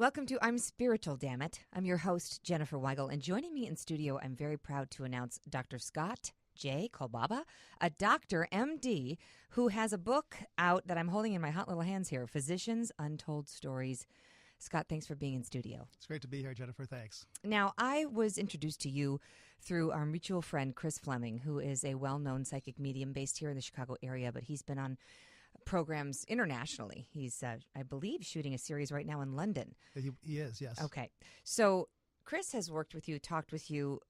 Welcome to I'm Spiritual, Dammit. I'm your host, Jenniffer Weigel, and joining me in studio, I'm very proud to announce Dr. Scott J. Kolbaba, a doctor, MD, who has a book out that I'm holding in my hot little hands here, Physicians Untold Stories. Scott, thanks for being in studio. It's great to be here, Jenniffer. Thanks. Now, I was introduced to you through our mutual friend, Chris Fleming, who is a well-known psychic medium based here in the Chicago area, but he's been on programs internationally. He's, I believe, shooting a series right now in London. He is, yes. Okay. So Chris has worked with you, talked with you,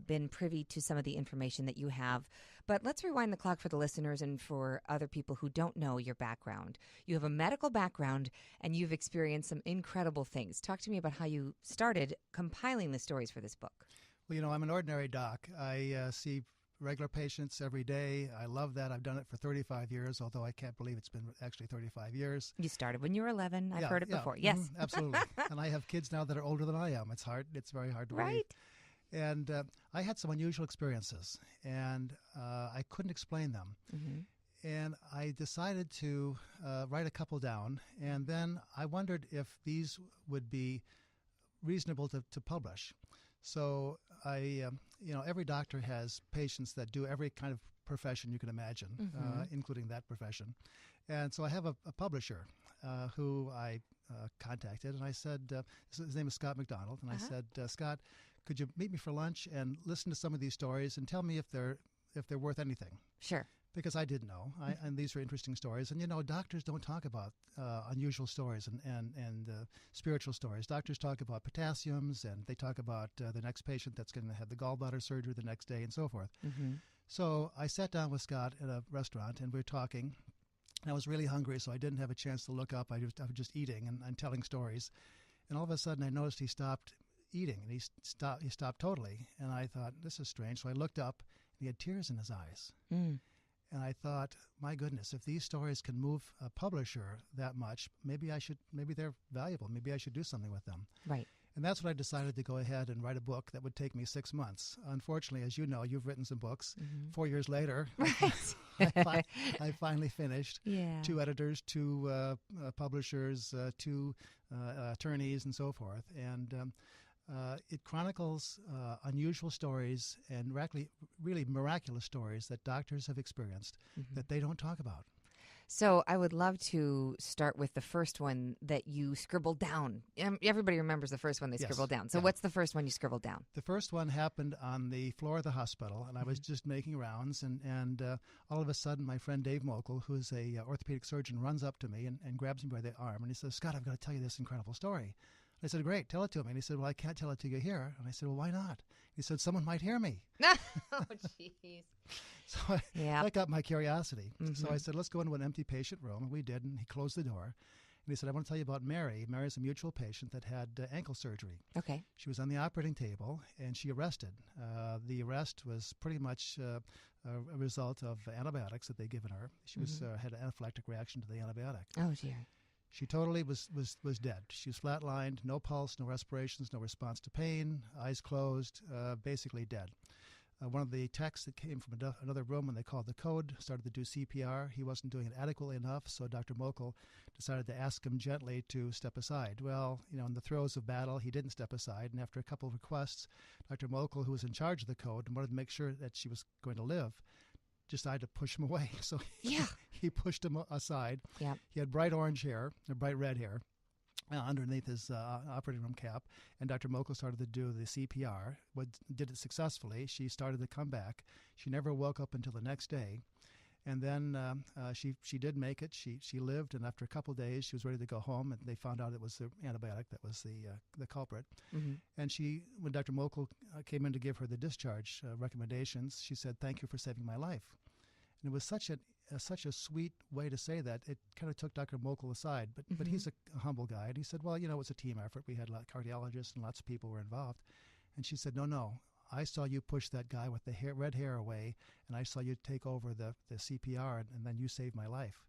been privy to some of the information that you have. But let's rewind the clock for the listeners and for other people who don't know your background. You have a medical background, and you've experienced some incredible things. Talk to me about how you started compiling the stories for this book. Well, you know, I'm an ordinary doc. I see regular patients every day. I love that. I've done it for 35 years, although I can't believe it's been actually 35 years. You started when you were 11. I've heard it before. Yes. Absolutely. And I have kids now that are older than I am. It's hard. It's very hard to believe. And I had some unusual experiences, and I couldn't explain them. Mm-hmm. And I decided to write a couple down, and then I wondered if these would be reasonable to publish. So every doctor has patients that do every kind of profession you can imagine, mm-hmm. Including that profession. And so I have a publisher who I contacted, and I said, his name is Scott McDonald, and I said, Scott, could you meet me for lunch and listen to some of these stories and tell me if they're worth anything? Sure. Because I didn't know, and these are interesting stories. And, you know, doctors don't talk about unusual stories and spiritual stories. Doctors talk about potassiums, and they talk about the next patient that's going to have the gallbladder surgery the next day and so forth. Mm-hmm. So I sat down with Scott at a restaurant, and we were talking. And I was really hungry, so I didn't have a chance to look up. I was just eating and telling stories. And all of a sudden, I noticed he stopped eating, and he stopped totally. And I thought, this is strange. So I looked up, and he had tears in his eyes. Mm. And I thought, my goodness, if these stories can move a publisher that much, maybe they're valuable. Maybe I should do something with them. Right. And that's when I decided to go ahead and write a book that would take me 6 months. Unfortunately, as you know, you've written some books. Mm-hmm. 4 years later, right. I finally finished. Yeah. 2 editors, 2 publishers, 2 attorneys, and so forth. And it chronicles unusual stories and really miraculous stories that doctors have experienced mm-hmm. that they don't talk about. So I would love to start with the first one that you scribbled down. Everybody remembers the first one they scribbled down. So what's the first one you scribbled down? The first one happened on the floor of the hospital, and I was just making rounds, and all of a sudden my friend Dave Mokel, who's a orthopedic surgeon, runs up to me and grabs me by the arm, and he says, Scott, I've got to tell you this incredible story. I said, great, tell it to me. And he said, well, I can't tell it to you here. And I said, well, why not? He said, someone might hear me. Oh, jeez. So that got my curiosity. Mm-hmm. So I said, let's go into an empty patient room. And we did, and he closed the door. And he said, I want to tell you about Mary. Mary's a mutual patient that had ankle surgery. Okay. She was on the operating table, and she arrested. The arrest was pretty much a result of antibiotics that they'd given her. She had an anaphylactic reaction to the antibiotic. Oh, dear. She totally was dead. She was flatlined, no pulse, no respirations, no response to pain, eyes closed, basically dead. One of the techs that came from another room when they called the code started to do CPR. He wasn't doing it adequately enough, so Dr. Mokel decided to ask him gently to step aside. Well, you know, in the throes of battle, he didn't step aside, and after a couple of requests, Dr. Mokel, who was in charge of the code and wanted to make sure that she was going to live, decided to push him away. So he pushed him aside. Yeah. He had bright orange hair, or bright red hair, underneath his operating room cap, and Dr. Mokel started to do the CPR. Did it successfully. She started to come back. She never woke up until the next day. And then she did make it. She lived, and after a couple of days, she was ready to go home, and they found out it was the antibiotic that was the culprit. Mm-hmm. And when Dr. Mokel came in to give her the discharge recommendations, she said, "Thank you for saving my life." And it was such a sweet way to say that. It kind of took Dr. Mokel aside, but he's a humble guy, and he said, "Well, you know, it was a team effort. We had a lot of cardiologists and lots of people were involved." And she said, "No. I saw you push that guy with the red hair away, and I saw you take over the CPR, and then you saved my life."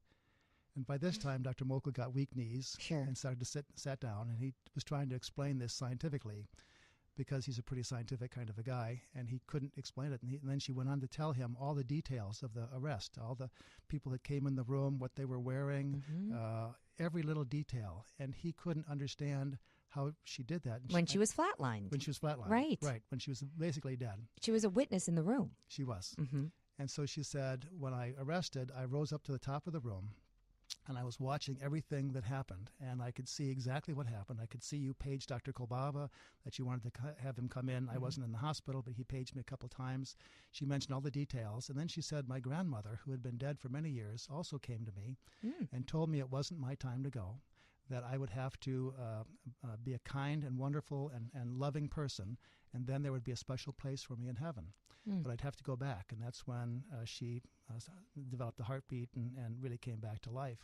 And by this time, Dr. Mokel got weak knees and started to sat down, and he was trying to explain this scientifically because he's a pretty scientific kind of a guy, and he couldn't explain it. And then she went on to tell him all the details of the arrest, all the people that came in the room, what they were wearing, every little detail. And he couldn't understand how she did that. And when she was flatlined. When she was flatlined. Right. Right, when she was basically dead. She was a witness in the room. She was. Mm-hmm. And so she said, when I arrested, I rose up to the top of the room, and I was watching everything that happened, and I could see exactly what happened. I could see you page Dr. Kolbaba, that you wanted to have him come in. I wasn't in the hospital, but he paged me a couple times. She mentioned all the details, and then she said my grandmother, who had been dead for many years, also came to me and told me it wasn't my time to go, that I would have to be a kind and wonderful and loving person, and then there would be a special place for me in heaven. But I'd have to go back, and that's when she developed a heartbeat and really came back to life.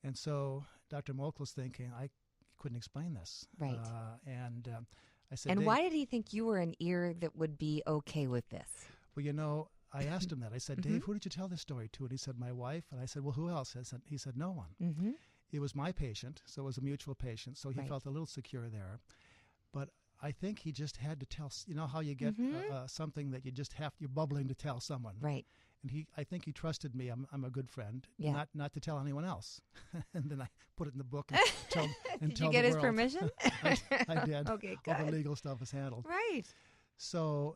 And so Dr. Mokel was thinking, I couldn't explain this. Right. And I said, and Dave, why did he think you were an ear that would be okay with this? Well, you know, I asked him that. I said, Dave, who did you tell this story to? And he said, my wife. And I said, well, who else? He said, no one. Mm-hmm. It was my patient, so it was a mutual patient, so he Right. felt a little secure there. But I think he just had to tell, you know how you get something that you just you're bubbling to tell someone. Right. And I think he trusted me. I'm a good friend, Yeah. not to tell anyone else. And then I put it in the book and Did tell you get the his world. permission? I did. Okay, All the good. legal stuff was handled. Right. So,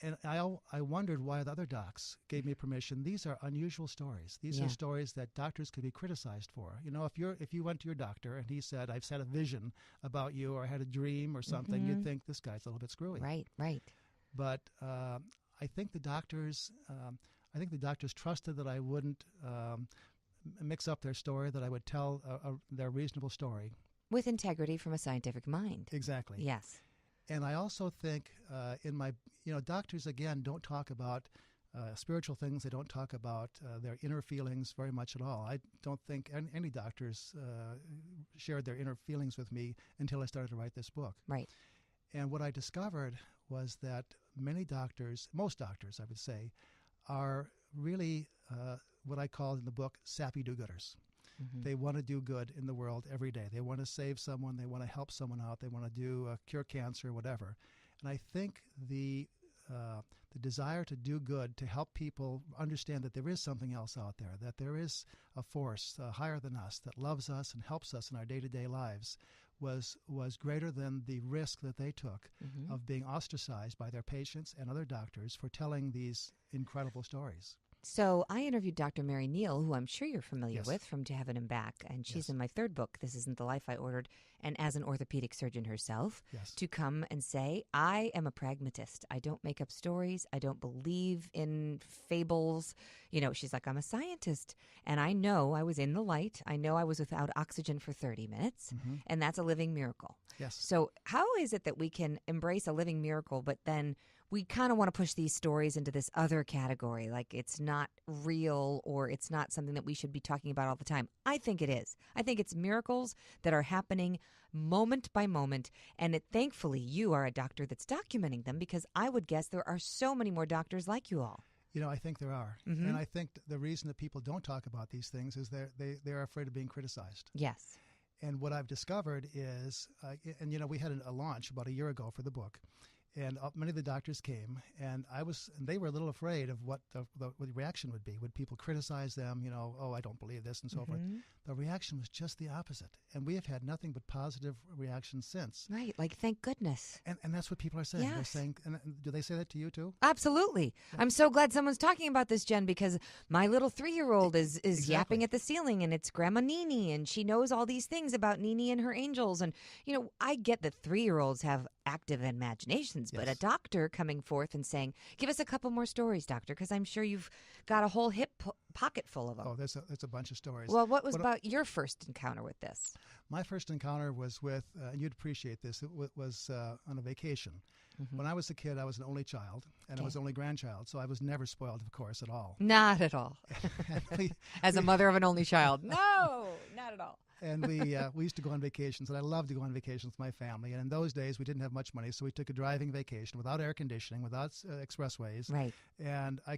and I wondered why the other docs gave me permission. These are unusual stories. These Yeah. are stories that doctors could be criticized for. You know, if you went to your doctor and he said, I've had a vision about you, or I had a dream or something, you'd think this guy's a little bit screwy. Right, right. But I think the doctors trusted that I wouldn't mix up their story, that I would tell their reasonable story. With integrity from a scientific mind. Exactly. Yes. And I also think doctors, again, don't talk about spiritual things. They don't talk about their inner feelings very much at all. I don't think any doctors shared their inner feelings with me until I started to write this book. Right. And what I discovered was that most doctors, I would say, are really what I call in the book sappy do-gooders. Mm-hmm. They want to do good in the world every day. They want to save someone. They want to help someone out. They want to cure cancer, whatever. And I think the desire to do good, to help people understand that there is something else out there, that there is a force higher than us that loves us and helps us in our day-to-day lives, was greater than the risk that they took of being ostracized by their patients and other doctors for telling these incredible stories. So I interviewed Dr. Mary Neal, who I'm sure you're familiar Yes. with, from To Heaven and Back, and she's Yes. in my third book, This Isn't the Life I Ordered, and as an orthopedic surgeon herself, Yes. to come and say, I am a pragmatist. I don't make up stories. I don't believe in fables. You know, she's like, I'm a scientist, and I know I was in the light. I know I was without oxygen for 30 minutes, and that's a living miracle. Yes. So how is it that we can embrace a living miracle, but then we kind of want to push these stories into this other category, like it's not real or it's not something that we should be talking about all the time? I think it is. I think it's miracles that are happening moment by moment, and thankfully you are a doctor that's documenting them, because I would guess there are so many more doctors like you all. You know, I think there are. And I think the reason that people don't talk about these things is they're afraid of being criticized. Yes. And what I've discovered is, we had a launch about a year ago for the book, and many of the doctors came, and they were a little afraid of what the reaction would be. Would people criticize them? You know, oh, I don't believe this, and so forth. The reaction was just the opposite, and we have had nothing but positive reactions since. Right, like thank goodness. And that's what people are saying. They're Yes. saying, and do they say that to you too? Absolutely. I'm so glad someone's talking about this, Jen, because my little 3-year-old is Exactly. yapping at the ceiling, and it's Grandma Nini, and she knows all these things about Nini and her angels. And, you know, I get that 3-year-olds have active imaginations, but a Yes. doctor coming forth and saying, give us a couple more stories, doctor, because I'm sure you've got a whole hip pocket full of them. Oh, there's a bunch of stories. Well, what was about your first encounter with this? My first encounter was with, and you'd appreciate this, it was on a vacation. When I was a kid, I was an only child, and I was the only grandchild, so I was never spoiled, of course, at all. Not at all. we, As a mother of an only child. No, not at all. And we used to go on vacations, and I loved to go on vacations with my family. And in those days, we didn't have much money, so we took a driving vacation without air conditioning, without expressways. Right. And I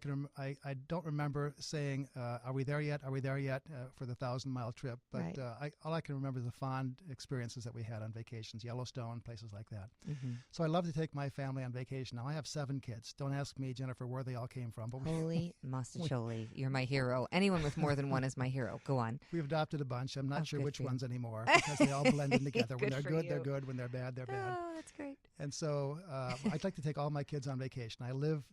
don't remember saying, "Are we there yet? Are we there yet?" For the 1,000-mile trip. But Right. all I can remember is the fond experiences that we had on vacations, Yellowstone, places like that. So I love to take my family on vacation. Now I have 7 kids. Don't ask me, Jenniffer, where they all came from. But Holy mustacholi, you're my hero. Anyone with more than one is my hero. Go on. we've adopted a bunch. I'm not sure good which ones anymore because they all blend in together. When they're good, they're good. When they're bad, they're bad. Oh, that's great. And so I'd like to take all my kids on vacation. I live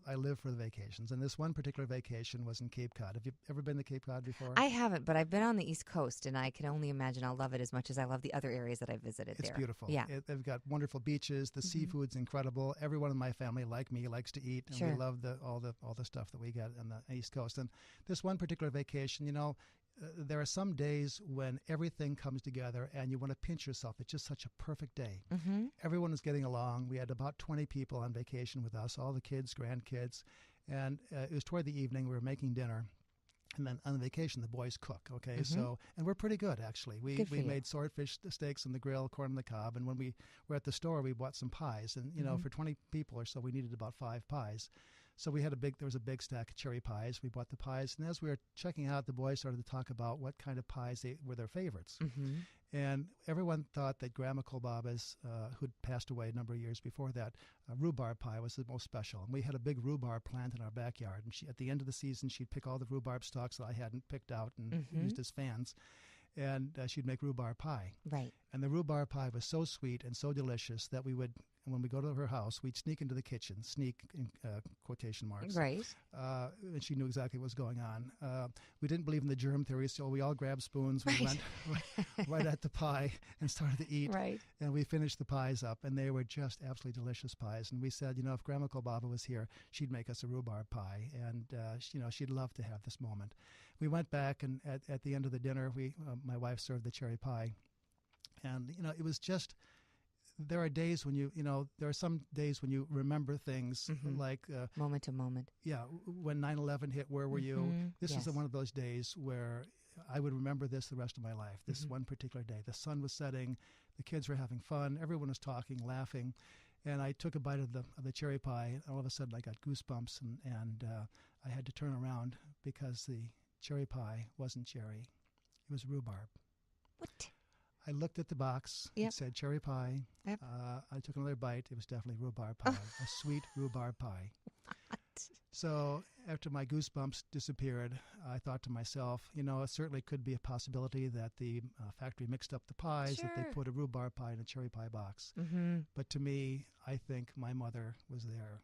for the vacations. And this one particular vacation was in Cape Cod. Have you ever been to Cape Cod before? I haven't, but I've been on the East Coast, and I can only imagine I'll love it as much as I love the other areas that I've visited there. It's beautiful. Yeah. They've got wonderful beaches. The seafood's incredible. Everyone in my family, like me, likes to eat. And we love all the stuff that we get on the East Coast. And this one particular vacation, there are some days when everything comes together and you want to pinch yourself. It's just such a perfect day. Mm-hmm. Everyone is getting along. We had about 20 people on vacation with us, all the kids, grandkids. And it was toward the evening. We were making dinner. And then on the vacation, the boys cook, okay? So, and we're pretty good, actually. We made swordfish steaks on the grill, corn on the cob. And when we were at the store, we bought some pies. And, for 20 people or so, we needed about 5 pies. So there was a big stack of cherry pies. We bought the pies. And as we were checking out, the boys started to talk about what kind of pies were their favorites. Mm-hmm. And everyone thought that Grandma Kolbaba's, who'd passed away a number of years before that, rhubarb pie was the most special. And we had a big rhubarb plant in our backyard. And at the end of the season, she'd pick all the rhubarb stalks that I hadn't picked out and used as fans. And she'd make rhubarb pie. Right. And the rhubarb pie was so sweet and so delicious that we would, when we go to her house, we'd sneak into the kitchen, sneak in quotation marks. Right. And she knew exactly what was going on. We didn't believe in the germ theory, so we all grabbed spoons. We went right at the pie and started to eat. Right. And we finished the pies up, and they were just absolutely delicious pies. And we said, if Grandma Kolbaba was here, she'd make us a rhubarb pie. And, she'd love to have this moment. We went back, and at the end of the dinner, my wife served the cherry pie. And, it was just, there are days when there are some days when you remember things like. Moment to moment. Yeah. When 9/11 hit, where were you? This is one of those days where I would remember this the rest of my life, this one particular day. The sun was setting, the kids were having fun, everyone was talking, laughing. And I took a bite of the cherry pie, and all of a sudden I got goosebumps, and I had to turn around because the cherry pie wasn't cherry. It was rhubarb. What? I looked at the box. Yep. It said cherry pie. Yep. I took another bite. It was definitely rhubarb pie, a sweet rhubarb pie. What? So after my goosebumps disappeared, I thought to myself, it certainly could be a possibility that the factory mixed up the pies, that they put a rhubarb pie in a cherry pie box. Mm-hmm. But to me, I think my mother was there.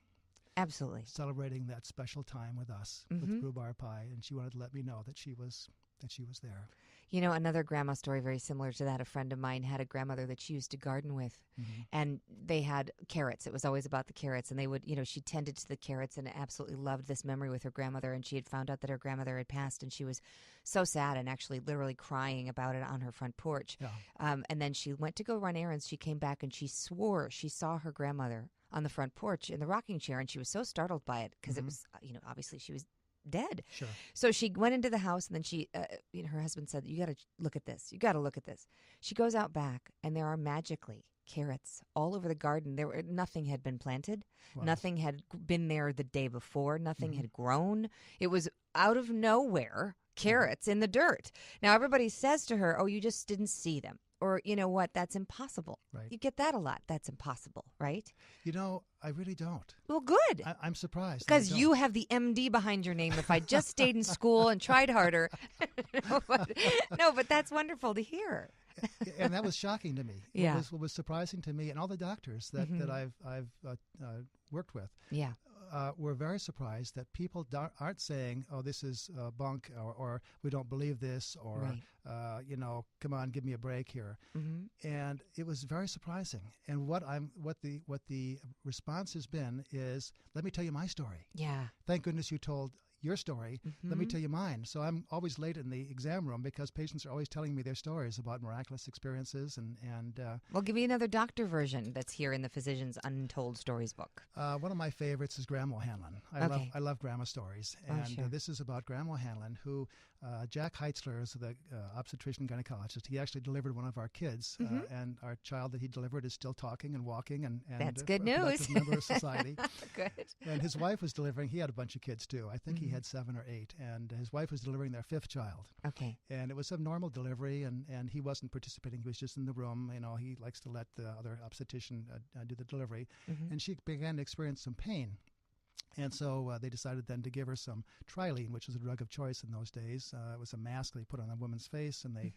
Absolutely. Celebrating that special time with us with rhubarb pie, and she wanted to let me know that she was there. Another grandma story very similar to that. A friend of mine had a grandmother that she used to garden with, and they had carrots. It was always about the carrots, and they would, she tended to the carrots and absolutely loved this memory with her grandmother. And she had found out that her grandmother had passed, and she was so sad and actually literally crying about it on her front porch. Yeah. And then she went to go run errands. She came back and she swore she saw her grandmother on the front porch in the rocking chair, and she was so startled by it because it was, obviously she was dead. Sure. So she went into the house, and then she, her husband said, "You got to look at this. You got to look at this." She goes out back, and there are magically carrots all over the garden. Nothing had been planted. Wow. Nothing had been there the day before. Nothing had grown. It was out of nowhere, carrots in the dirt. Now everybody says to her, "Oh, you just didn't see them." Or, you know what, that's impossible. Right. You get that a lot. That's impossible, right? I really don't. Well, good. I'm surprised. Because you have the MD behind your name. If I just stayed in school and tried harder. No, but that's wonderful to hear. And that was shocking to me. Yeah. What was surprising to me, and all the doctors that I've worked with. Yeah. We're very surprised that people aren't saying, "Oh, this is bunk," or "We don't believe this," or "Come on, give me a break here." And it was very surprising. And what the response has been is, "Let me tell you my story." Yeah. Thank goodness you told your story. Let me tell you mine. So I'm always late in the exam room because patients are always telling me their stories about miraculous experiences. And We'll give you another doctor version that's here in the Physicians Untold Stories book. One of my favorites is Grandma Hanlon. I love grandma stories. And sure. This is about Grandma Hanlon, who Jack Heitzler is the obstetrician gynecologist. He actually delivered one of our kids, and our child that he delivered is still talking and walking. And that's good a news. Member of society. Good. And his wife was delivering. He had a bunch of kids, too. I think he had 7 or 8. And his wife was delivering their 5th child. Okay. And it was a normal delivery, and he wasn't participating. He was just in the room. He likes to let the other obstetrician do the delivery. And she began to experience some pain. And so they decided then to give her some Trilene, which was a drug of choice in those days. It was a mask they put on a woman's face, and they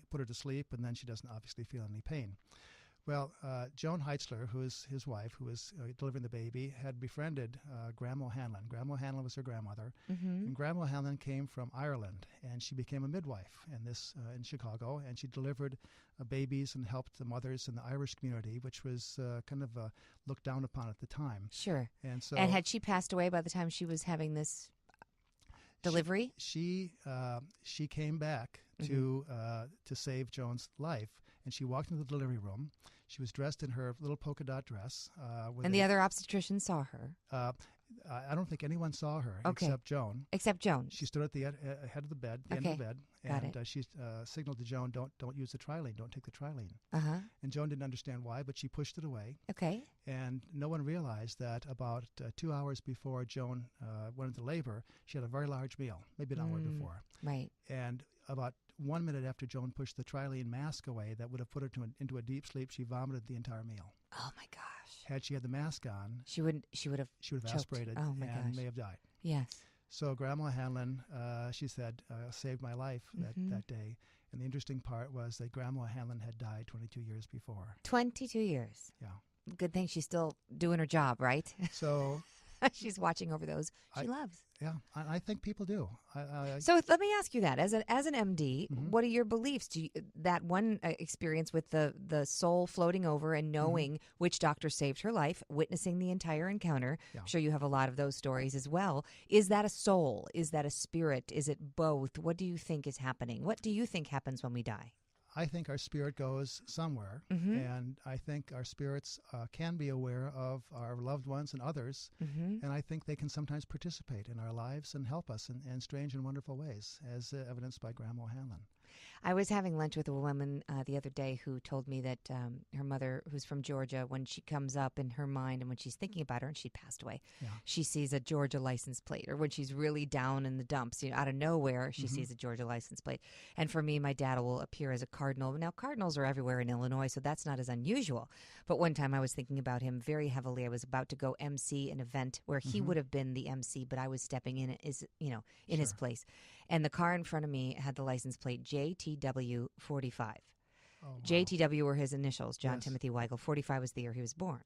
put her to sleep, and then she doesn't obviously feel any pain. Well, Joan Heitzler, who is his wife, who was delivering the baby, had befriended Grandma Hanlon. Grandma Hanlon was her grandmother, and Grandma Hanlon came from Ireland, and she became a midwife in Chicago, and she delivered babies and helped the mothers in the Irish community, which was kind of looked down upon at the time. Sure. And so, and had she passed away by the time she was having this delivery? She came back to save Joan's life, and she walked into the delivery room. She was dressed in her little polka dot dress. And the other obstetrician saw her? I don't think anyone saw her except Joan. Except Joan. She stood at the head of the bed, the end of the bed, and she signaled to Joan, don't use the Trilene, don't take the Trilene. And Joan didn't understand why, but she pushed it away. Okay. And no one realized that about 2 hours before Joan went into labor, she had a very large meal, maybe an hour before. Right. And about 1 minute after Joan pushed the Trilene mask away that would have put her into a deep sleep, she vomited the entire meal. Oh, my gosh. Had she had the mask on, she would have aspirated and may have died. Yes. So Grandma Hanlon, she said, saved my life that day. And the interesting part was that Grandma Hanlon had died 22 years before. 22 years. Yeah. Good thing she's still doing her job, right? So she's watching over those she loves. Yeah, I think people do. So let me ask you that. As an MD, what are your beliefs? That one experience with the soul floating over and knowing which doctor saved her life, witnessing the entire encounter, I'm sure you have a lot of those stories as well. Is that a soul? Is that a spirit? Is it both? What do you think is happening? What do you think happens when we die? I think our spirit goes somewhere, and I think our spirits can be aware of our loved ones and others, and I think they can sometimes participate in our lives and help us in strange and wonderful ways, as evidenced by Grandma Hanlon. I was having lunch with a woman the other day who told me that her mother, who's from Georgia, when she comes up in her mind and when she's thinking about her, and she passed away, she sees a Georgia license plate. Or when she's really down in the dumps, out of nowhere, she sees a Georgia license plate. And for me, my dad will appear as a cardinal. Now, cardinals are everywhere in Illinois, so that's not as unusual. But one time I was thinking about him very heavily. I was about to go MC an event where he would have been the MC, but I was stepping in his place. And the car in front of me had the license plate JTW 45. Oh, wow. JTW were his initials, John Timothy Weigel. 45 was the year he was born.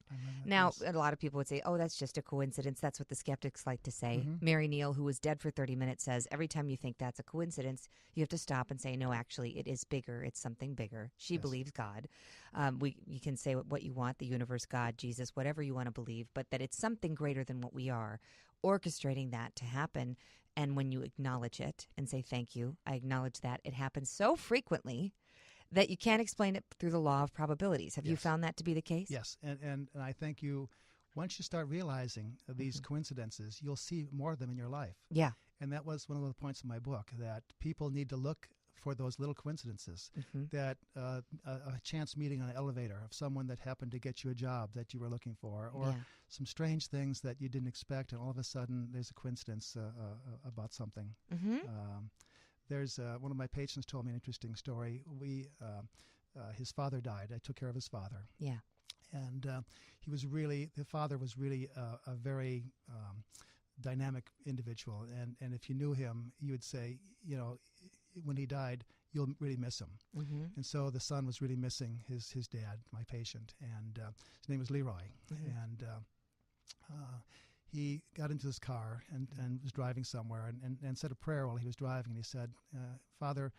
Now, a lot of people would say, oh, that's just a coincidence. That's what the skeptics like to say. Mary Neal, who was dead for 30 minutes, says every time you think that's a coincidence, you have to stop and say, no, actually, it is bigger. It's something bigger. She believes God. You can say what you want, the universe, God, Jesus, whatever you want to believe, but that it's something greater than what we are, orchestrating that to happen. And when you acknowledge it and say, thank you, I acknowledge that, it happens so frequently that you can't explain it through the law of probabilities. Have you found that to be the case? Yes, and I think once you start realizing these coincidences, you'll see more of them in your life. Yeah. And that was one of the points of my book, that people need to look for those little coincidences, that a chance meeting on an elevator of someone that happened to get you a job that you were looking for, or some strange things that you didn't expect, and all of a sudden there's a coincidence about something. There's one of my patients told me an interesting story. His father died. I took care of his father. Yeah. And the father was really a very dynamic individual. And if you knew him, you would say, when he died, you'll really miss him. And so the son was really missing his dad, my patient. And his name was Leroy. And he got into his car and was driving somewhere and said a prayer while he was driving. And he said, Father,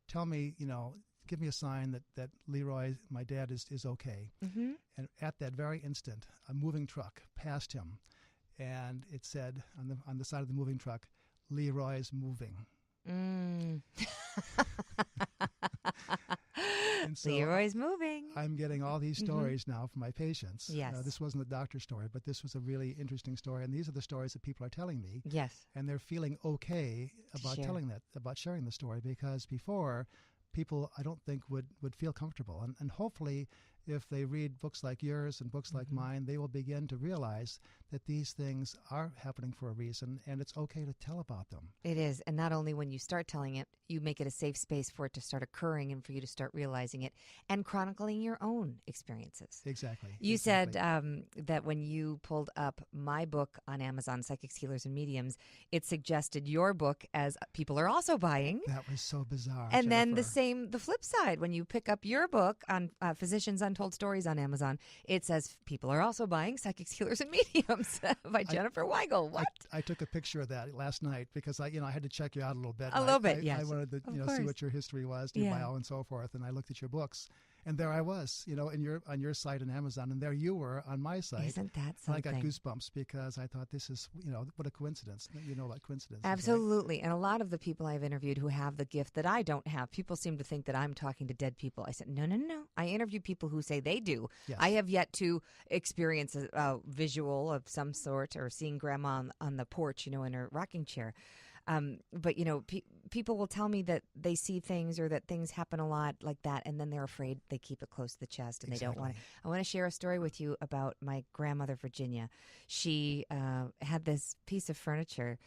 tell me, give me a sign that Leroy, my dad, is okay. And at that very instant, a moving truck passed him. And it said on the side of the moving truck, Leroy's moving. And so Leroy's moving. I'm getting all these stories now from my patients. Yes. This wasn't a doctor's story, but this was a really interesting story. And these are the stories that people are telling me. Yes. And they're feeling okay about sharing the story, because before people, I don't think, would feel comfortable. And hopefully, if they read books like yours and books like mine, they will begin to realize that these things are happening for a reason, and it's okay to tell about them. It is. And not only when you start telling it, you make it a safe space for it to start occurring and for you to start realizing it and chronicling your own experiences. Exactly. You said that when you pulled up my book on Amazon, Psychics, Healers, and Mediums, it suggested your book as people are also buying. That was so bizarre. And Jennifer. then the flip side, when you pick up your book on Physicians Untold Stories on Amazon, it says people are also buying Psychics, Healers, and Mediums by Jenniffer Weigel. What? I took a picture of that last night because I had to check you out a little bit. Yes. I wanted to see what your history was, your bio and so forth, and I looked at your books. And there I was, on your site on Amazon, and there you were on my site. Isn't that something? And I got goosebumps because I thought this is, what a coincidence. You know about coincidence. Absolutely. Right? And a lot of the people I've interviewed who have the gift that I don't have, people seem to think that I'm talking to dead people. I said, no. I interview people who say they do. Yes. I have yet to experience a visual of some sort or seeing grandma on the porch, in her rocking chair. But, people will tell me that they see things or that things happen a lot like that, and then they're afraid they keep it close to the chest and they don't want to. I want to share a story with you about my grandmother, Virginia. She had this piece of furniture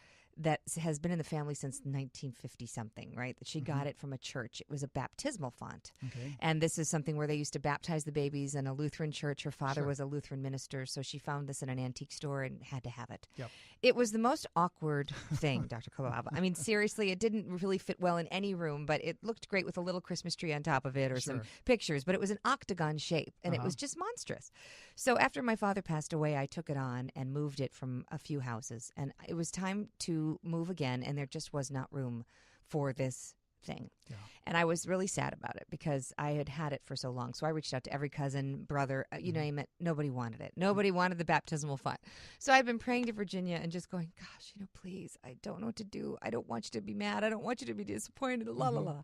that has been in the family since 1950-something, right? That she got it from a church. It was a baptismal font. Okay. And this is something where they used to baptize the babies in a Lutheran church. Her father was a Lutheran minister, so she found this in an antique store and had to have it. Yep. It was the most awkward thing, Dr. Kolbaba. I mean, seriously, it didn't really fit well in any room, but it looked great with a little Christmas tree on top of it or some pictures. But it was an octagon shape, and it was just monstrous. So after my father passed away, I took it on and moved it from a few houses. And it was time to move again, and there just was not room for this thing. Yeah. And I was really sad about it because I had it for so long. So I reached out to every cousin, brother, you name it. Nobody wanted it. Nobody wanted the baptismal font. So I've been praying to Virginia and just going, gosh, please, I don't know what to do. I don't want you to be mad. I don't want you to be disappointed, la, la, la.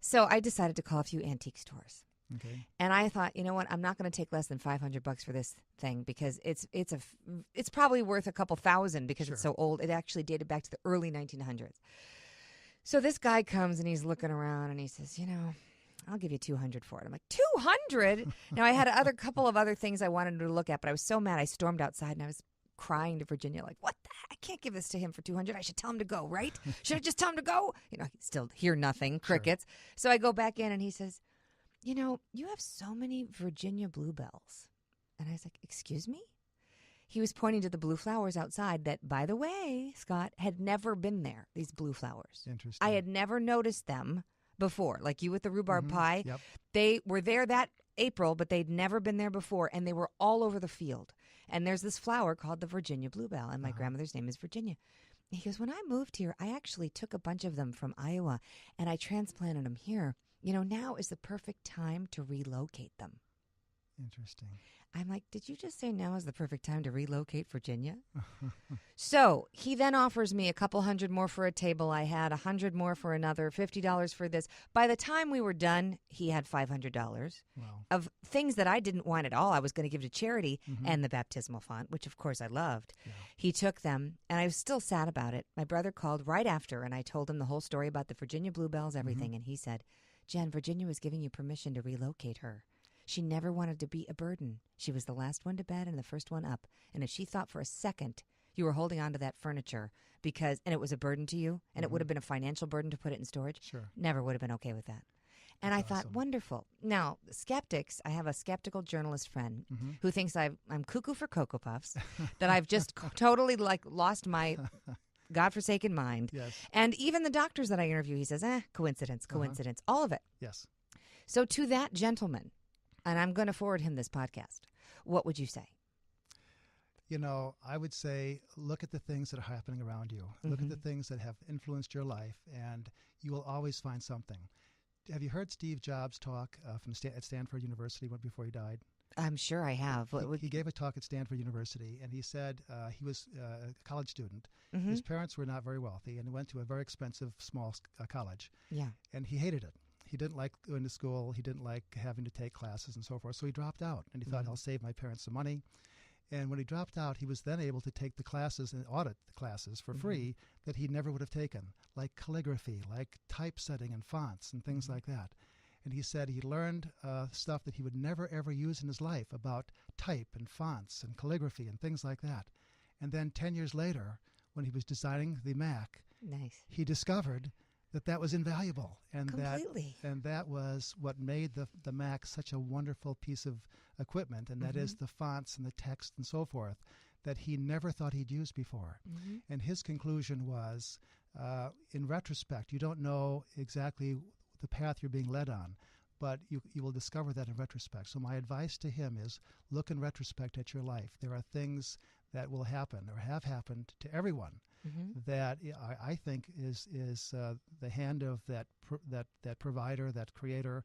So I decided to call a few antique stores. Okay. And I thought, you know what? I'm not going to take less than $500 for this thing because it's probably worth a couple thousand because it's so old. It actually dated back to the early 1900s. So this guy comes and he's looking around and he says, I'll give you $200 for it. I'm like, $200? Now I had a couple of other things I wanted to look at, but I was so mad I stormed outside and I was crying to Virginia, like, what the heck? I can't give this to him for $200. I should tell him to go, right? Should I just tell him to go? Still hear nothing, crickets. So I go back in and he says, you have so many Virginia bluebells. And I was like, excuse me? He was pointing to the blue flowers outside that, by the way, Scott, had never been there, these blue flowers. Interesting. I had never noticed them before, like you with the rhubarb pie. Yep. They were there that April, but they'd never been there before, and they were all over the field. And there's this flower called the Virginia bluebell, and my grandmother's name is Virginia. He goes, when I moved here, I actually took a bunch of them from Iowa, and I transplanted them here. Now is the perfect time to relocate them. Interesting. I'm like, did you just say now is the perfect time to relocate Virginia? So he then offers me a couple $100 more for a table I had, $100 more for another, $50 for this. By the time we were done, he had $500 of things that I didn't want at all. I was going to give to charity and the baptismal font, which of course I loved. Yeah. He took them, and I was still sad about it. My brother called right after, and I told him the whole story about the Virginia bluebells, everything, and he said, Jen, Virginia was giving you permission to relocate her. She never wanted to be a burden. She was the last one to bed and the first one up. And if she thought for a second you were holding on to that furniture and it was a burden to you, and it would have been a financial burden to put it in storage, never would have been okay with that. And I thought, wonderful. Now, skeptics, I have a skeptical journalist friend who thinks I'm cuckoo for Cocoa Puffs, that I've just totally lost my godforsaken mind. Yes. And even the doctors that I interview, he says, coincidence, all of it. Yes. So to that gentleman, and I'm going to forward him this podcast, what would you say? I would say look at the things that are happening around you. Look at the things that have influenced your life, and you will always find something. Have you heard Steve Jobs talk at Stanford University before he died? I'm sure I have. He gave a talk at Stanford University, and he said he was a college student. His parents were not very wealthy, and he went to a very expensive small college. Yeah. And he hated it. He didn't like going to school. He didn't like having to take classes and so forth. So he dropped out, and he thought, I'll save my parents some money. And when he dropped out, he was then able to take the classes and audit the classes for free that he never would have taken, like calligraphy, like typesetting and fonts and things like that. And he said he learned stuff that he would never, ever use in his life about type and fonts and calligraphy and things like that. And then 10 years later, when he was designing the Mac, he discovered that that was invaluable. And that was what made the Mac such a wonderful piece of equipment, and that is the fonts and the text and so forth that he never thought he'd used before. And his conclusion was, in retrospect, you don't know exactly the path you're being led on, but you will discover that in retrospect. So my advice to him is look in retrospect at your life. There are things that will happen or have happened to everyone that I think is the hand of that provider, that creator.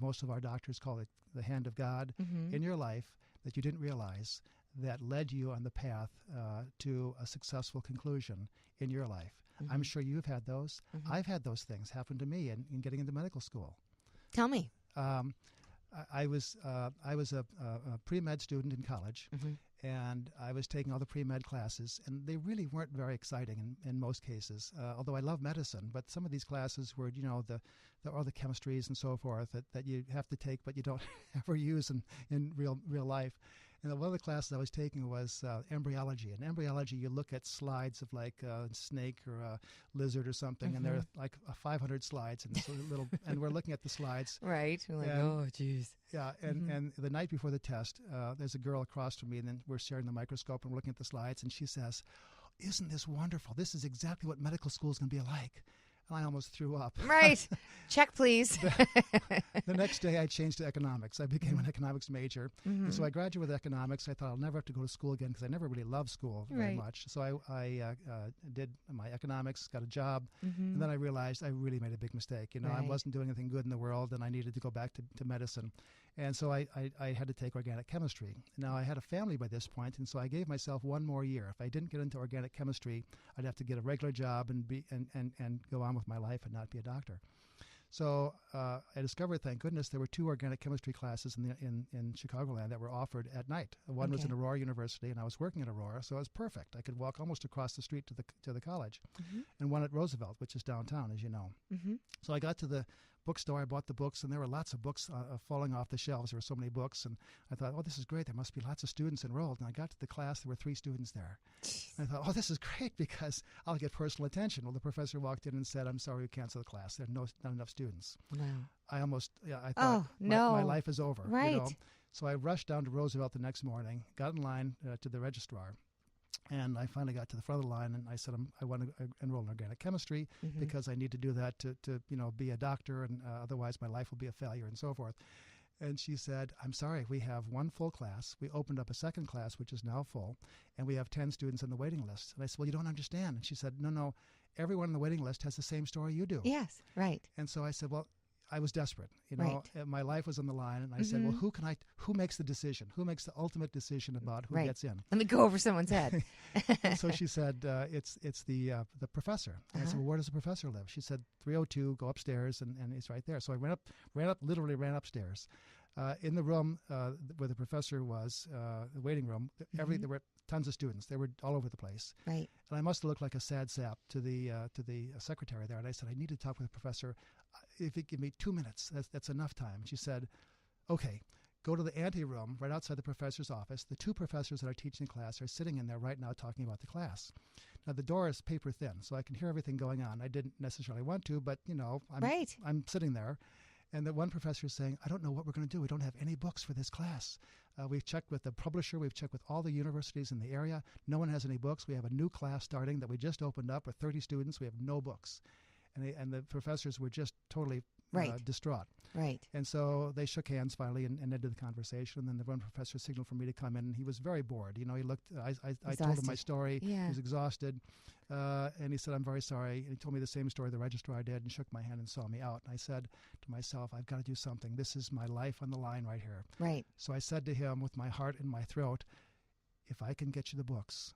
Most of our doctors call it the hand of God in your life that you didn't realize that led you on the path to a successful conclusion in your life. I'm sure you've had those. I've had those things happen to me in getting into medical school. Tell me. I was a pre-med student in college, and I was taking all the pre-med classes, and they really weren't very exciting in most cases, although I love medicine. But some of these classes were, all the chemistries and so forth that you have to take but you don't ever use in real life. And one of the classes I was taking was embryology. In embryology, you look at slides of like a snake or a lizard or something, and there are like 500 slides, and it's a little, and we're looking at the slides. Right. We're like, oh, geez. Yeah, and the night before the test, there's a girl across from me, and then we're sharing the microscope, and we're looking at the slides, and she says, "Isn't this wonderful? This is exactly what medical school is going to be like." And I almost threw up. Right. Check, please. The next day, I changed to economics. I became an economics major. And so I graduated with economics. I thought I'll never have to go to school again because I never really loved school very much. So I did my economics, got a job, and then I realized I really made a big mistake. I wasn't doing anything good in the world, and I needed to go back to medicine. And so I had to take organic chemistry. Now, I had a family by this point, and so I gave myself one more year. If I didn't get into organic chemistry, I'd have to get a regular job and go on with my life and not be a doctor. So I discovered, thank goodness, there were 2 organic chemistry classes in Chicagoland that were offered at night. One was in Aurora University, and I was working at Aurora, so it was perfect. I could walk almost across the street to the college, and one at Roosevelt, which is downtown, as you know. So I got to the bookstore, I bought the books, and there were lots of books falling off the shelves. There were so many books, and I thought, oh, this is great. There must be lots of students enrolled. And I got to the class, there were 3 students there. And I thought, oh, this is great because I'll get personal attention. Well, the professor walked in and said, "I'm sorry, we canceled the class. There are not enough students." Wow. I thought, my life is over. Right. So I rushed down to Roosevelt the next morning, got in line to the registrar. And I finally got to the front of the line, and I said, I want to enroll in organic chemistry because I need to do that to be a doctor, and otherwise my life will be a failure and so forth. And she said, "I'm sorry, we have 1 full class. We opened up a second class, which is now full, and we have 10 students on the waiting list." And I said, "Well, you don't understand." And she said, No, everyone on the waiting list has the same story you do. Yes, right. And so I said, well, I was desperate. My life was on the line, and I said, "Well, who makes the decision? Who makes the ultimate decision about who gets in?" Let me go over someone's head. So she said, "It's the professor." And I said, "Well, where does the professor live?" She said, 302. Go upstairs, and he's right there. So I literally ran upstairs. In the room where the professor was, the waiting room, there were tons of students. They were all over the place. Right. And I must have looked like a sad sap to the secretary there. And I said, "I need to talk with the professor. If you give me 2 minutes, that's enough time." She said, "Okay, go to the anteroom right outside the professor's office. The 2 professors that are teaching the class are sitting in there right now talking about the class. Now, the door is paper thin, so I can hear everything going on. I didn't necessarily want to, but, I'm sitting there. And the one professor is saying, "I don't know what we're going to do. We don't have any books for this class. We've checked with the publisher. We've checked with all the universities in the area. No one has any books. We have a new class starting that we just opened up with 30 students. We have no books." And the professors were just totally distraught. Right. And so they shook hands finally and ended the conversation. And then the one professor signaled for me to come in, and he was very bored. He looked, I told him my story. Yeah. He was exhausted. And he said, "I'm very sorry." And he told me the same story the registrar did and shook my hand and saw me out. And I said to myself, I've got to do something. This is my life on the line right here. Right. So I said to him with my heart in my throat, "If I can get you the books,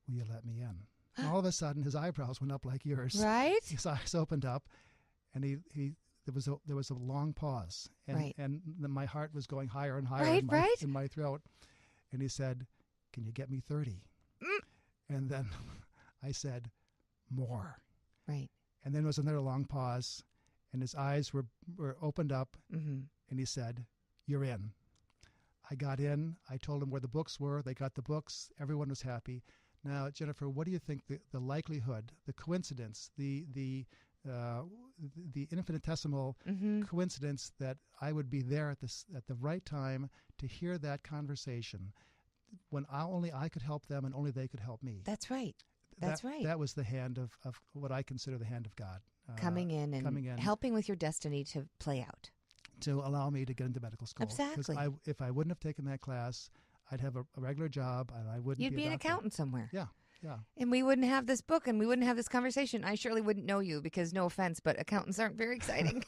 will you let me in?" And all of a sudden, his eyebrows went up like yours. Right. His eyes opened up, and there was a long pause, and my heart was going higher and higher in my throat. And he said, can you get me 30? And then I said, more. Right. And then there was another long pause, and his eyes were opened up, Mm-hmm. and he said, you're in. I got in. I told him where the books were. They got the books. Everyone was happy. Now, Jenniffer, what do you think the likelihood, the coincidence, the infinitesimal coincidence that I would be there at the right time to hear that conversation when only I could help them and only they could help me? That's right. That's right. That was the hand of what I consider the hand of God. Coming in and helping with your destiny to play out. To allow me to get into medical school. Exactly. Because if I wouldn't have taken that class, I'd have a regular job and I wouldn't You'd be an accountant somewhere. Yeah, yeah. And we wouldn't have this book and we wouldn't have this conversation. I surely wouldn't know you because, no offense, but accountants aren't very exciting.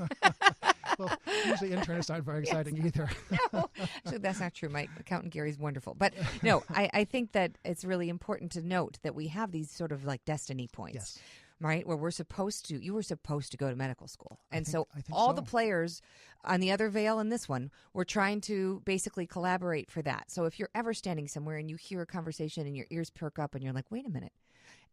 Well, usually internists aren't very exciting either. No, actually, that's not true. My accountant Gary's wonderful. But no, I think that it's really important to note that we have these sort of like destiny points. Yes. Right, where you were supposed to go to medical school. And I think all the players on the other veil and this one were trying to basically collaborate for that. So if you're ever standing somewhere and you hear a conversation and your ears perk up and you're like, wait a minute.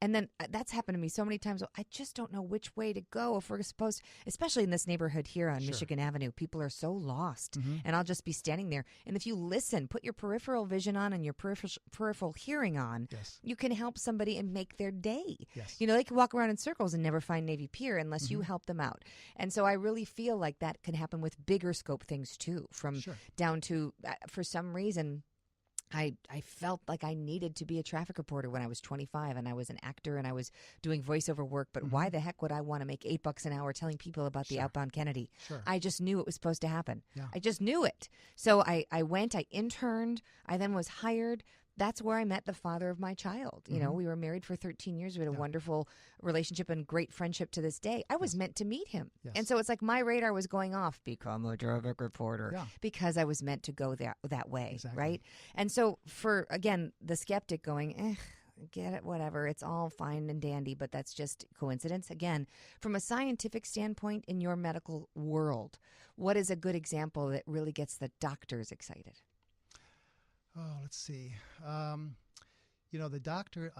And then that's happened to me so many times. I just don't know which way to go if we're supposed, especially in this neighborhood here on Michigan Avenue. People are so lost. And I'll just be standing there. And if you listen, put your peripheral vision on and your peripheral hearing on, you can help somebody and make their day. Yes. You know, they can walk around in circles and never find Navy Pier unless you help them out. And so I really feel like that can happen with bigger scope things too, from down to, for some reason, I felt like I needed to be a traffic reporter when I was 25 and I was an actor and I was doing voiceover work. But why the heck would I want to make $8 an hour telling people about the outbound Kennedy? I just knew it was supposed to happen. Yeah. I just knew it. So I went, I interned, I then was hired. That's where I met the father of my child. You know, we were married for 13 years. We had a wonderful relationship and great friendship to this day. I was meant to meet him. And so it's like my radar was going off, become a traffic reporter, because I was meant to go that way, right? And so for, again, the skeptic going, get it, whatever, it's all fine and dandy, but that's just coincidence. Again, from a scientific standpoint in your medical world, what is a good example that really gets the doctors excited? Oh, let's see. You know, the doctor,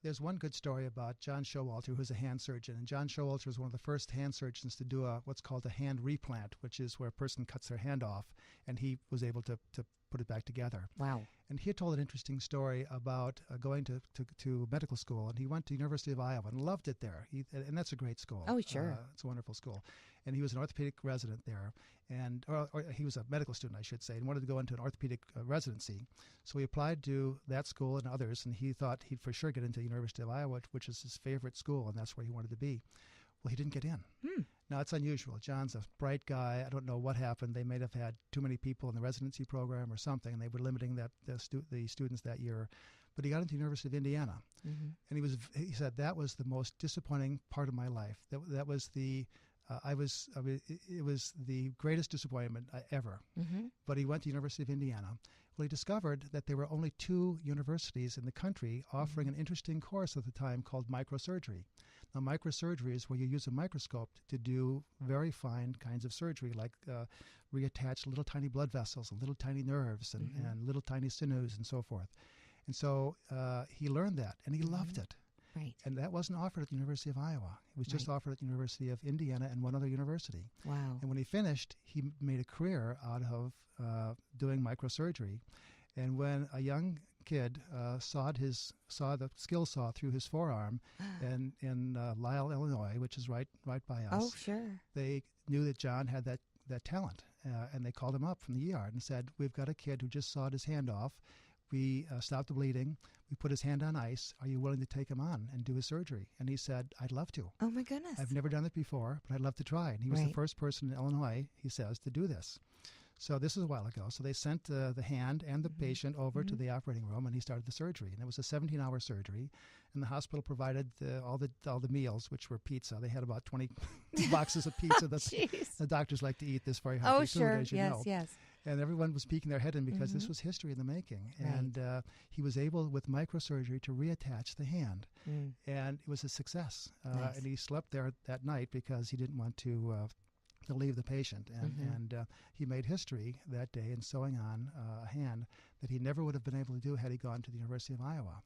there's one good story about John Showalter, who's a hand surgeon. And John Showalter was one of the first hand surgeons to do what's called a hand replant, which is where a person cuts their hand off, and he was able to put it back together. Wow. And he had told an interesting story about going to medical school. And he went to University of Iowa and loved it there. And that's a great school. Oh, sure. It's a wonderful school. And he was an orthopedic resident there. And or he was a medical student, I should say, and wanted to go into an orthopedic residency. So he applied to that school and others, and he thought he'd for sure get into the University of Iowa, which is his favorite school, and that's where he wanted to be. Well, he didn't get in. Now, it's unusual. John's a bright guy. I don't know what happened. They may have had too many people in the residency program or something, and they were limiting the students that year. But he got into the University of Indiana, and he said that was the most disappointing part of my life. That was the it was the greatest disappointment ever. But he went to the University of Indiana. Well, he discovered that there were only 2 universities in the country offering an interesting course at the time called microsurgery. Now, microsurgery is where you use a microscope to do very fine kinds of surgery, like reattach little tiny blood vessels and little tiny nerves and little tiny sinews and so forth. And so he learned that, and he loved it. Right. And that wasn't offered at the University of Iowa. It was just offered at the University of Indiana and one other university. Wow. And when he finished, he made a career out of doing microsurgery. And when a young kid saw the skill saw through his forearm in Lisle, Illinois, which is right by us. Oh, sure. They knew that John had that talent, and they called him up from the ER and said, "We've got a kid who just sawed his hand off. We stopped the bleeding. We put his hand on ice. Are you willing to take him on and do his surgery?" And he said, "I'd love to. Oh, my goodness. I've never done it before, but I'd love to try." And he was the first person in Illinois, he says, to do this. So this is a while ago. So they sent the hand and the patient over to the operating room, and he started the surgery. And it was a 17-hour surgery, and the hospital provided all the meals, which were pizza. They had about 20 boxes of pizza. The doctors like to eat this very healthy food, as you know. Yes. And everyone was peeking their head in because this was history in the making. Right. And he was able, with microsurgery, to reattach the hand. And it was a success. Nice. And he slept there that night because he didn't want to to leave the patient. And he made history that day in sewing on a hand that he never would have been able to do had he gone to the University of Iowa.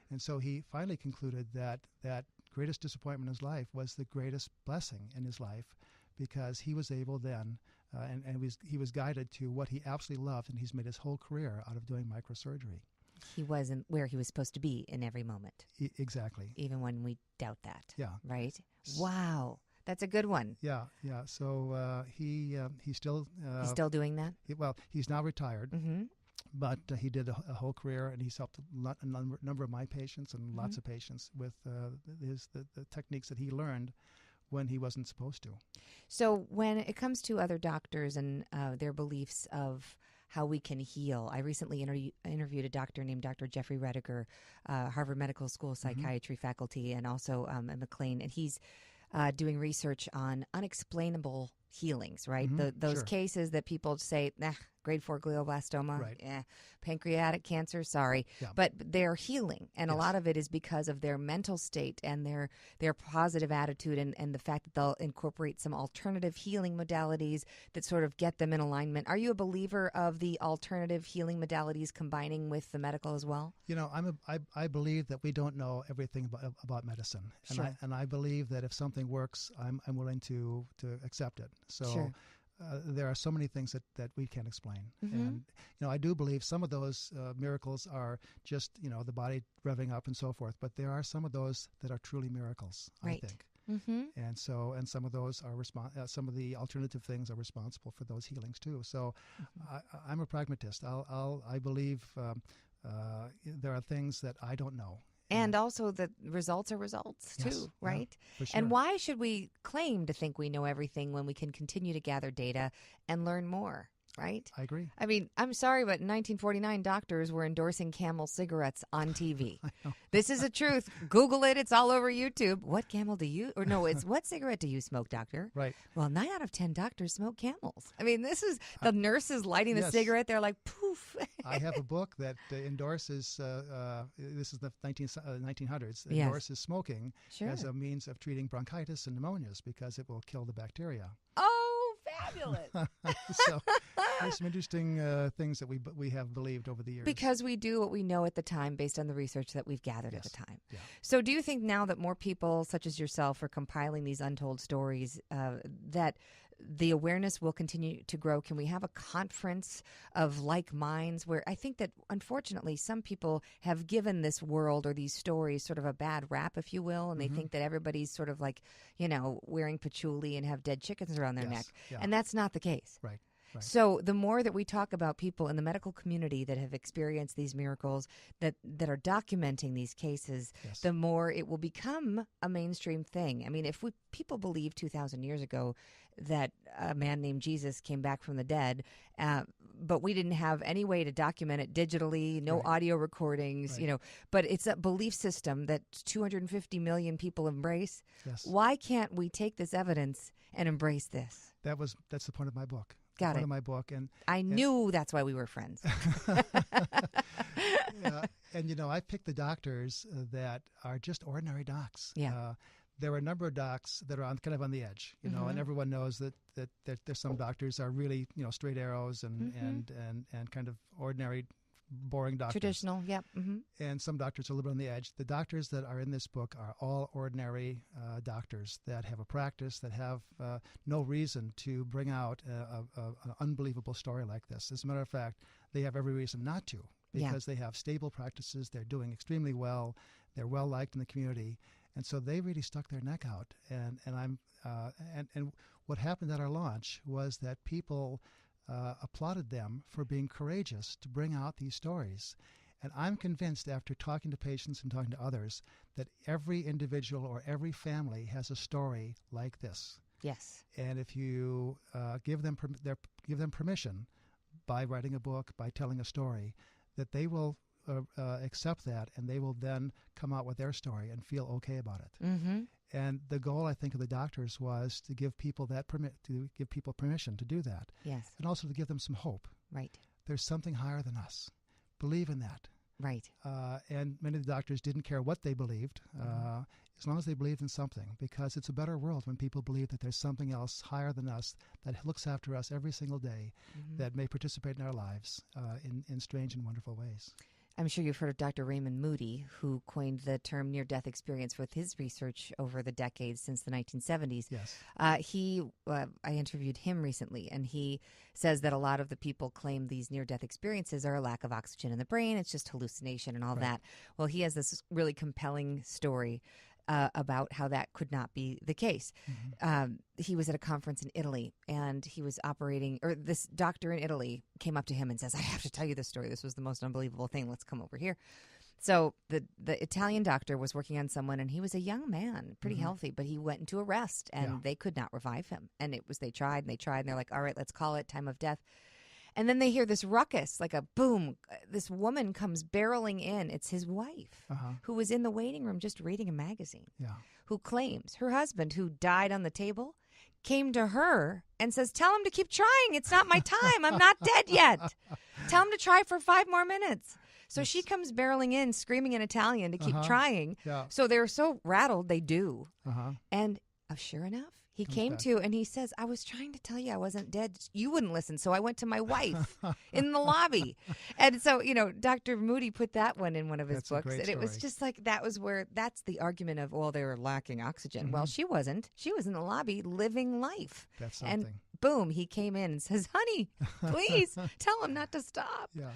And so he finally concluded that that greatest disappointment in his life was the greatest blessing in his life, because he was able then, he was guided to what he absolutely loved, and he's made his whole career out of doing microsurgery. He wasn't where he was supposed to be in every moment. Exactly. Even when we doubt that. Yeah. Right? Wow. That's a good one. Yeah. So he's still... he's still doing that? He's now retired. Mm-hmm. But he did a whole career, and he's helped a number of my patients and lots of patients with the techniques that he learned when he wasn't supposed to. So when it comes to other doctors and their beliefs of how we can heal, I recently interviewed a doctor named Dr. Jeffrey Rediger, Harvard Medical School psychiatry faculty, and also at McLean, and he's doing research on unexplainable healings, right? Those cases that people say, grade 4 glioblastoma, right. Pancreatic cancer, sorry. Yeah. But they're healing. And a lot of it is because of their mental state and their positive attitude and the fact that they'll incorporate some alternative healing modalities that sort of get them in alignment. Are you a believer of the alternative healing modalities combining with the medical as well? You know, I believe that we don't know everything about medicine. And I believe that if something works, I'm willing to accept it. So there are so many things that we can't explain. And, I do believe some of those miracles are just, the body revving up and so forth. But there are some of those that are truly miracles, I think. And some of those are some of the alternative things are responsible for those healings too. So I'm a pragmatist. I believe there are things that I don't know. And also the results are results too, right? For sure. And why should we claim to think we know everything when we can continue to gather data and learn more, right? I agree. I mean, I'm sorry, but in 1949, doctors were endorsing Camel cigarettes on TV. This is the truth. Google it. It's all over YouTube. What Camel do you, or no, it's what cigarette do you smoke, doctor? Right. Well, 9 out of 10 doctors smoke Camels. I mean, this is the nurses lighting the cigarette. They're like, poof. I have a book that endorses, this is the 1900s, endorses smoking as a means of treating bronchitis and pneumonias because it will kill the bacteria. Oh, fabulous. So there's some interesting things that we have believed over the years. Because we do what we know at the time based on the research that we've gathered at the time. Yeah. So do you think now that more people such as yourself are compiling these untold stories that the awareness will continue to grow? Can we have a conference of like minds where I think that unfortunately some people have given this world or these stories sort of a bad rap, if you will, and they think that everybody's sort of like, wearing patchouli and have dead chickens around their neck. Yeah. And that's not the case. Right. So the more that we talk about people in the medical community that have experienced these miracles, that are documenting these cases, the more it will become a mainstream thing. I mean, if people believed 2,000 years ago that a man named Jesus came back from the dead, but we didn't have any way to document it digitally, no audio recordings, but it's a belief system that 250 million people embrace. Yes. Why can't we take this evidence and embrace this? That's the point of my book. Got it. Of my book, and I knew that's why we were friends. And I picked the doctors that are just ordinary docs. Yeah. There are a number of docs that are kind of on the edge, and everyone knows that there's some doctors are really straight arrows and kind of ordinary, boring doctors. Traditional, yep. And some doctors are a little bit on the edge. The doctors that are in this book are all ordinary doctors that have a practice, that have no reason to bring out an unbelievable story like this. As a matter of fact, they have every reason not to, because they have stable practices. They're doing extremely well. They're well liked in the community. And so they really stuck their neck out. And what happened at our launch was that people applauded them for being courageous to bring out these stories. And I'm convinced, after talking to patients and talking to others, that every individual or every family has a story like this. Yes. And if you give them permission by writing a book, by telling a story, that they will accept that, and they will then come out with their story and feel okay about it. And the goal, I think, of the doctors was to give people give people permission to do that. Yes. And also to give them some hope. Right. There's something higher than us. Believe in that. Right. And many of the doctors didn't care what they believed, as long as they believed in something, because it's a better world when people believe that there's something else higher than us that looks after us every single day, that may participate in our lives in strange and wonderful ways. I'm sure you've heard of Dr. Raymond Moody, who coined the term near-death experience with his research over the decades since the 1970s. Yes. I interviewed him recently, and he says that a lot of the people claim these near-death experiences are a lack of oxygen in the brain. It's just hallucination and all that. Well, he has this really compelling story about how that could not be the case. He was at a conference in Italy, and he was operating, or this doctor in Italy came up to him and says, I have to tell you this story. This was the most unbelievable thing. Let's come over here. So the Italian doctor was working on someone, and he was a young man, pretty healthy, but he went into arrest, and they could not revive him. And they tried, and they're like, all right, let's call it time of death. And then they hear this ruckus, like a boom. This woman comes barreling in. It's his wife, who was in the waiting room just reading a magazine, who claims her husband, who died on the table, came to her and says, tell him to keep trying. It's not my time. I'm not dead yet. Tell him to try for 5 more minutes. So she comes barreling in, screaming in Italian to keep trying. So they're so rattled, they do. And sure enough, he came to, and he says, I was trying to tell you I wasn't dead. You wouldn't listen, so I went to my wife in the lobby. And so, Dr. Moody put that one in one of his books. And it was just like, that's the argument of, well, they were lacking oxygen. Well, she wasn't. She was in the lobby living life. That's something. And boom, he came in and says, honey, please tell him not to stop. Yeah.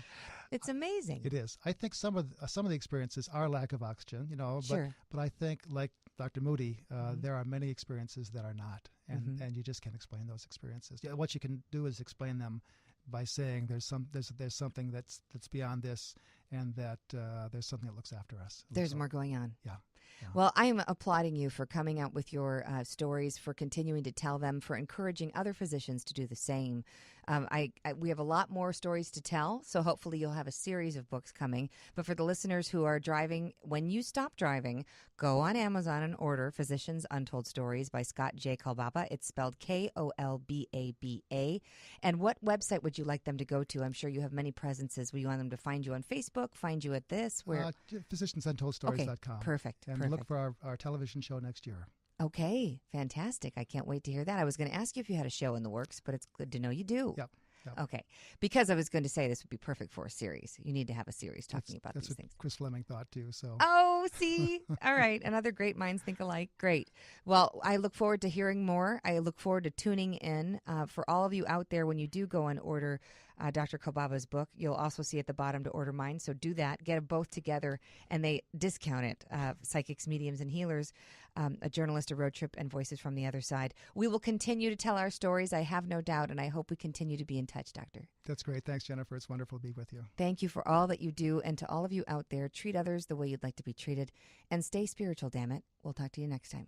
It's amazing. It is. I think some of the experiences are lack of oxygen, Sure. but I think, like Dr. Moody, there are many experiences that are not, and you just can't explain those experiences. Yeah, what you can do is explain them by saying there's something that's beyond this, and that there's something that looks after us. There's more going on. Yeah. Well, I am applauding you for coming out with your stories, for continuing to tell them, for encouraging other physicians to do the same. We have a lot more stories to tell, so hopefully you'll have a series of books coming. But for the listeners who are driving, when you stop driving, go on Amazon and order Physicians Untold Stories by Scott J. Kolbaba. It's spelled Kolbaba. And what website would you like them to go to? I'm sure you have many presences. Will you want them to find you on Facebook, find you at this? Where? PhysiciansUntoldStories.com. Okay, perfect. And look for our television show next year. Okay, fantastic. I can't wait to hear that. I was going to ask you if you had a show in the works, but it's good to know you do. Yep. Okay, because I was going to say this would be perfect for a series. You need to have a series talking about these things. That's what Chris Fleming thought too. So. Oh, see? All right. And other great minds think alike. Great. Well, I look forward to hearing more. I look forward to tuning in. For all of you out there, when you do go and order Dr. Kolbaba's book, you'll also see at the bottom to order mine. So do that. Get them both together, and they discount it. Psychics, Mediums, and Healers, a journalist, a road trip, and Voices from the Other Side. We will continue to tell our stories, I have no doubt, and I hope we continue to be in touch, Doctor. That's great. Thanks, Jenniffer. It's wonderful to be with you. Thank you for all that you do, and to all of you out there, treat others the way you'd like to be treated, and stay spiritual, damn it. We'll talk to you next time.